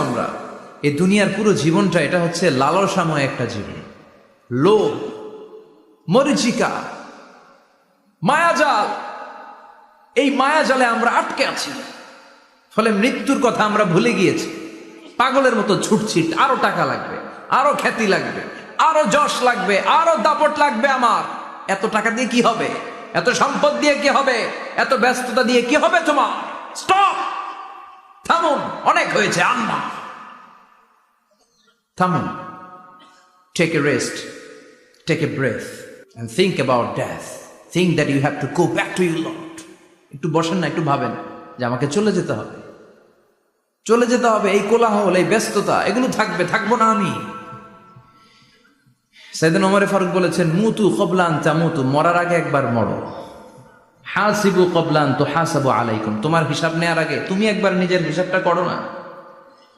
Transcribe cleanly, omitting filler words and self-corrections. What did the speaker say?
আমরা। এই দুনিয়ার পুরো জীবনটা এটা হচ্ছে লালসাময় একটা জীবন, লোভ, মরিচিকা, মায়াজাল। এই মায়াজালে আমরা আটকে আছি, ফলে মৃত্যুর কথা আমরা ভুলে গিয়েছি। পাগলের মতো ছুটছি, আরো টাকা লাগবে, আরো খ্যাতি লাগবে, আরো যশ লাগবে, আরো দাপট লাগবে আমার। এত টাকা দিয়ে কি হবে? এত সম্পদ দিয়ে কি হবে? এত ব্যস্ততা দিয়ে কি হবে তোমার? স্টপ, থামুন, অনেক হয়েছে, আম্মা থামুন। Take a rest, take a breath and think about death. Think that you have to go back to your Lord. একটু বসেন না, একটু ভাবেন যে আমাকে চলে যেতে হবে, চলে যেতে হবে। এই কোলাহল, এই ব্যস্ততা, এগুলো থাকবে, থাকবো না আমি। সাইয়েদনা ওমর ফারুক বলেছেন, মুতু ক্বাবলা আন তামুতু, মরার আগে একবার মরো। হাসিবু ক্বাবলা আন তুহাসাবু আলাইকুম, তোমার হিসাব নেওয়ার আগে তুমি একবার নিজের হিসাবটা করো না।